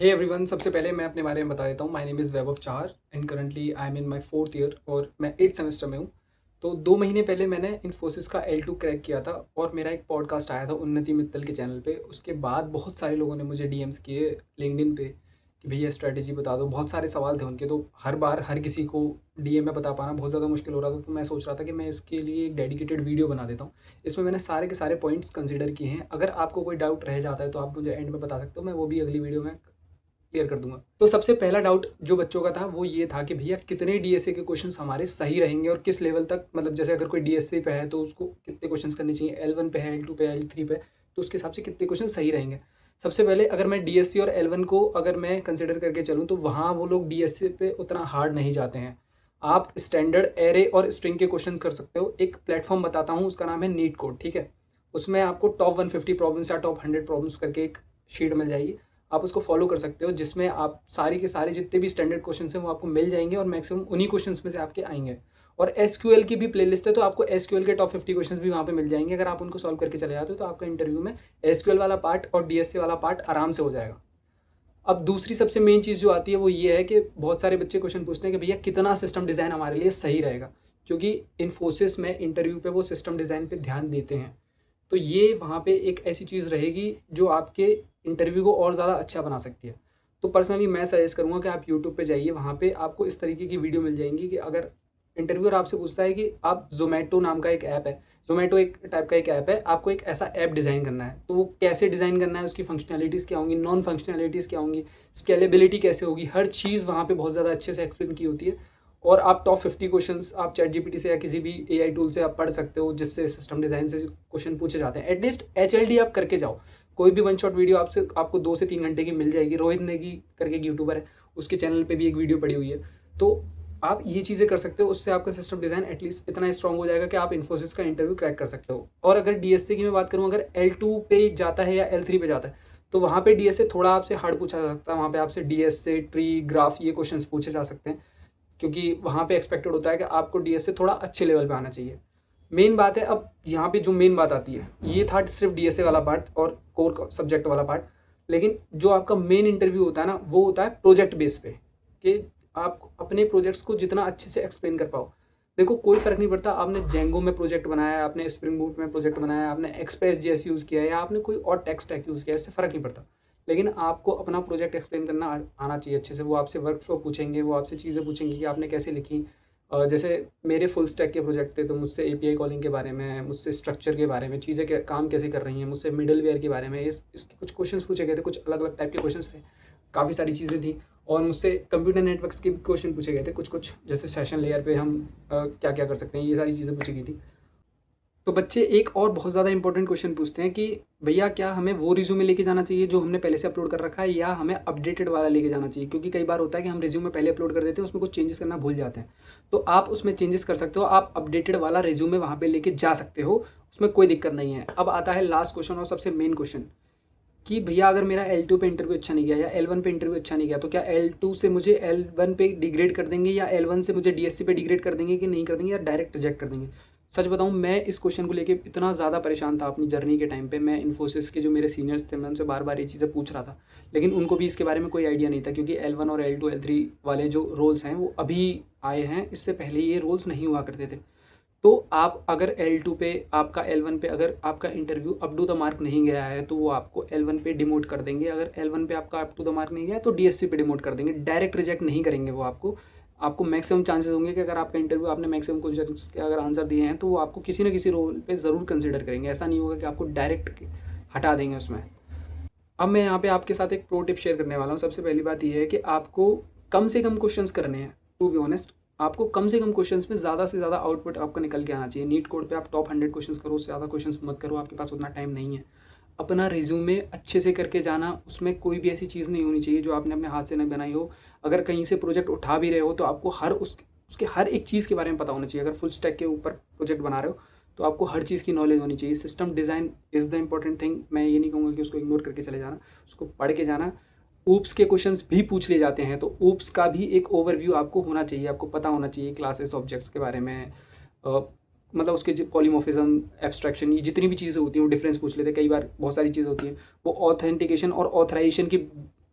Hey everyone, सबसे पहले मैं अपने बारे में बता देता हूँ। My name is Vaibhav Chahar and currently I am in my 4th year और मैं 8th सेमेस्टर में हूँ। तो 2 महीने पहले मैंने इन्फोसिस का L2 क्रैक किया था और मेरा एक पॉडकास्ट आया था उन्नति मित्तल के चैनल पे। उसके बाद बहुत सारे लोगों ने मुझे डीएम्स किए लिंक्डइन पे कि भैया स्ट्रैटेजी बता दो। बहुत सारे सवाल थे उनके, तो हर बार हर किसी को डीएम में बता पाना बहुत ज़्यादा मुश्किल हो रहा था। तो मैं सोच रहा था कि मैं इसके लिए एक डेडिकेटेड वीडियो बना देता हूँ। इसमें मैंने सारे के सारे पॉइंट्स कंसिडर किए हैं। अगर आपको कोई डाउट रह जाता है तो आप मुझे एंड में बता सकते हो, मैं वो भी अगली वीडियो में क्लियर कर दूंगा। तो सबसे पहला डाउट जो बच्चों का था वो ये था कि भैया कितने डीएसए के क्वेश्चंस हमारे सही रहेंगे और किस लेवल तक, मतलब जैसे अगर कोई डीएसए पे है तो उसको कितने क्वेश्चंस करने चाहिए, L1 पे है, L2 पे है, L3 पे, तो उसके हिसाब से कितने क्वेश्चन सही रहेंगे। सबसे पहले अगर मैं डीएससी और L1 को अगर मैं कंसिडर करके चलूँ तो वहाँ वो लोग डीएससी पे उतना हार्ड नहीं जाते हैं। आप स्टैंडर्ड एरे और स्ट्रिंग के क्वेश्चन कर सकते हो। एक प्लेटफॉर्म बताता हूँ, उसका नाम है नीट कोड, ठीक है। उसमें आपको टॉप 150 प्रॉब्लम्स या टॉप 100 प्रॉब्लम्स करके एक शीट मिल जाएगी। आप उसको फॉलो कर सकते हो, जिसमें आप सारी के सारे जितने भी स्टैंडर्ड क्वेश्चन हैं वो आपको मिल जाएंगे और मैक्सिमम उन्हीं क्वेश्चंस में से आपके आएंगे। और एसक्यूएल की भी प्लेलिस्ट है, तो आपको एसक्यूएल के टॉप 50 क्वेश्चंस भी वहाँ पे मिल जाएंगे। अगर आप उनको सॉल्व करके चले जाते हो तो आपका इंटरव्यू में एसक्यूएल वाला पार्ट और डीएसए वाला पार्ट आराम से हो जाएगा। अब दूसरी सबसे मेन चीज़ जो आती है वो ये है कि बहुत सारे बच्चे क्वेश्चन पूछते हैं कि भैया कितना सिस्टम डिज़ाइन हमारे लिए सही रहेगा, क्योंकि इन्फोसिस में इंटरव्यू पे वो सिस्टम डिज़ाइन पे ध्यान देते हैं। तो ये वहाँ पे एक ऐसी चीज़ रहेगी जो आपके इंटरव्यू को और ज़्यादा अच्छा बना सकती है। तो पर्सनली मैं सजेस्ट करूँगा कि आप यूट्यूब पे जाइए, वहाँ पे आपको इस तरीके की वीडियो मिल जाएंगी कि अगर इंटरव्यूअर आपसे पूछता है कि आप ज़ोमैटो नाम का एक ऐप है, ज़ोमैटो एक टाइप का एक ऐप है, आपको एक ऐसा ऐप डिज़ाइन करना है, तो वो कैसे डिज़ाइन करना है, उसकी फंक्शनैलिटीज़ क्या होंगी, नॉन फंक्शनैलिटीज़ क्या होंगी, स्केलेबिलिटी कैसे होगी, हर चीज़ वहाँ पे बहुत ज़्यादा अच्छे से एक्सप्लेन की होती है। और आप टॉप 50 क्वेश्चंस आप चैट जीपीटी से या किसी भी एआई टूल से आप पढ़ सकते हो, जिससे सिस्टम डिज़ाइन से क्वेश्चन पूछे जाते हैं। एटलीस्ट एचएलडी आप करके जाओ। कोई भी वन शॉट वीडियो आपसे आपको 2 से 3 घंटे की मिल जाएगी। रोहित नेगी करके एक यूट्यूबर है, उसके चैनल पे भी एक वीडियो पड़ी हुई है। तो आप ये चीज़ें कर सकते हो, उससे आपका सिस्टम डिज़ाइन एटलीस्ट इतना स्ट्रॉन्ग हो जाएगा कि आप इन्फोसिस का इंटरव्यू क्रैक कर सकते हो। और अगर डीएससी की मैं बात करूँ, अगर L2 पे जाता है या L3 पे जाता है, तो वहाँ पे डीएसए थोड़ा आपसे हार्ड पूछा जा सकता है। वहाँ पे आपसे डीएसए, ट्री, ग्राफ, ये क्वेश्चंस पूछे जा सकते हैं, क्योंकि वहाँ पे एक्सपेक्टेड होता है कि आपको डीएसए थोड़ा अच्छे लेवल पे आना चाहिए। मेन बात है, अब यहाँ पे जो मेन बात आती है, ये था सिर्फ डीएसए वाला पार्ट और कोर सब्जेक्ट वाला पार्ट। लेकिन जो आपका मेन इंटरव्यू होता है ना, वो होता है प्रोजेक्ट बेस पे, कि आप अपने प्रोजेक्ट्स को जितना अच्छे से एक्सप्लेन कर पाओ। देखो, कोई फ़र्क नहीं पड़ता आपने जेंगो में प्रोजेक्ट बनाया है, आपने स्प्रिंग बूट में प्रोजेक्ट बनाया है, आपने एक्सप्रेस जेएस यूज़ किया है, या आपने कोई और टेक स्टैक यूज़ किया है, इससे फ़र्क नहीं पड़ता। लेकिन आपको अपना प्रोजेक्ट एक्सप्लेन करना आना चाहिए अच्छे से। वो आपसे वर्क फ्लो पूछेंगे, वो आपसे चीज़ें पूछेंगे कि आपने कैसे लिखी। जैसे मेरे फुल स्टैक के प्रोजेक्ट थे, तो मुझसे एपीआई कॉलिंग के बारे में, मुझसे स्ट्रक्चर के बारे में, चीज़ें काम कैसे कर रही हैं, मुझसे मिडलवेयर के बारे में इसके कुछ क्वेश्चंस पूछे गए थे। कुछ अलग अलग टाइप के क्वेश्चंस थे, काफ़ी सारी चीज़ें थी। और मुझसे कंप्यूटर नेटवर्क्स के क्वेश्चन पूछे गए थे कुछ कुछ, जैसे सेशन लेयर पे हम क्या क्या कर सकते हैं, ये सारी चीज़ें पूछी गई थी। तो बच्चे एक और बहुत ज़्यादा इंपॉर्टेंट क्वेश्चन पूछते हैं कि भैया क्या हमें वो रिज्यूमे लेके जाना चाहिए जो हमने पहले से अपलोड कर रखा है, या हमें अपडेटेड वाला लेके जाना चाहिए। क्योंकि कई बार होता है कि हम रिज्यूमे पहले अपलोड कर देते हैं, उसमें कुछ चेंजेस करना भूल जाते हैं। तो आप उसमें चेंजेस कर सकते हो, आप अपडेटेड वाला रिज्यूमे वहाँ पे लेके जा सकते हो, उसमें कोई दिक्कत नहीं है। अब आता है लास्ट क्वेश्चन और सबसे मेन क्वेश्चन, कि भैया अगर मेरा L2 पे इंटरव्यू अच्छा नहीं गया या L1 पे इंटरव्यू अच्छा नहीं गया, तो क्या L2 से मुझे L1 पे डिग्रेड कर देंगे, या L1 से मुझे डीएससी पे डिग्रेड कर देंगे कि नहीं कर देंगे, या डायरेक्ट रिजेक्ट कर देंगे। सच बताऊं, मैं इस क्वेश्चन को लेके इतना ज़्यादा परेशान था अपनी जर्नी के टाइम पे। मैं इन्फोसिस के जो मेरे सीनियर्स थे, मैं उनसे बार बार ये चीज़ें पूछ रहा था, लेकिन उनको भी इसके बारे में कोई आइडिया नहीं था। क्योंकि L1 और L2 L3 वाले जो रोल्स हैं वो अभी आए हैं, इससे पहले ये रोल्स नहीं हुआ करते थे। तो आप अगर L2 पे, आपका L1 पे अगर आपका interview up to the mark नहीं गया है, तो वो आपको L1 पे डिमोट कर देंगे। अगर L1 पे आपका अप टू द मार्क नहीं गया है तो डीएससी पे डिमोट कर देंगे। डायरेक्ट रिजेक्ट नहीं करेंगे वो आपको मैक्सिमम चांसेस होंगे कि अगर आपका इंटरव्यू, आपने मैक्सिमम क्वेश्चन के अगर आंसर दिए हैं, तो वो आपको किसी ना किसी रोल पे ज़रूर कंसिडर करेंगे। ऐसा नहीं होगा कि आपको डायरेक्ट हटा देंगे उसमें। अब मैं यहाँ पे आपके साथ एक प्रो टिप शेयर करने वाला हूँ। सबसे पहली बात ये है कि आपको कम से कम क्वेश्चंस करने हैं। टू बी ऑनेस्ट, आपको कम से कम क्वेश्चंस में ज़्यादा से ज़्यादा आउटपुट आपका निकल के आना चाहिए। नीट कोड पे आप टॉप 100 क्वेश्चंस करो, उससे ज़्यादा क्वेश्चंस मत करो, आपके पास उतना टाइम नहीं है। अपना रिज्यूमे अच्छे से करके जाना, उसमें कोई भी ऐसी चीज़ नहीं होनी चाहिए जो आपने अपने हाथ से नहीं बनाई हो। अगर कहीं से प्रोजेक्ट उठा भी रहे हो तो आपको उसके हर एक चीज़ के बारे में पता होना चाहिए। अगर फुल स्टैक के ऊपर प्रोजेक्ट बना रहे हो तो आपको हर चीज़ की नॉलेज होनी चाहिए। System design is the important thing. मैं ये नहीं कहूँगा कि उसको इग्नोर करके चले जाना, उसको पढ़ के जाना। ऊप्स के क्वेश्चंस भी पूछ लिए जाते हैं, तो ऊप्स का भी एक ओवरव्यू आपको होना चाहिए, आपको पता होना चाहिए क्लासेस ऑब्जेक्ट्स के बारे में। मतलब उसके पॉलीमॉर्फिज्म, एब्स्ट्रैक्शन, ये जितनी भी चीज़ें होती हैं वो डिफरेंस पूछ लेते हैं। कई बार बहुत सारी चीज़ें होती हैं, वो ऑथेंटिकेशन और ऑथराइजेशन की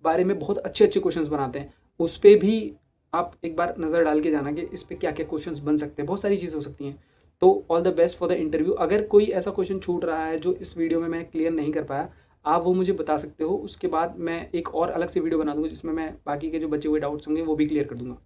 बारे में बहुत अच्छे अच्छे क्वेश्चंस बनाते हैं, उस पर भी आप एक बार नज़र डाल के जाना कि इस पर क्या क्या क्वेश्चंस बन सकते हैं, बहुत सारी चीज़ें हो सकती हैं। तो all the best for the interview. अगर कोई ऐसा क्वेश्चन छूट रहा है जो इस वीडियो में मैं क्लियर नहीं कर पाया, आप वो मुझे बता सकते हो। उसके बाद मैं एक और अलग से वीडियो बना दूंगा जिसमें मैं बाकी के जो बचे हुए डाउट्स होंगे वो भी क्लियर कर दूंगा।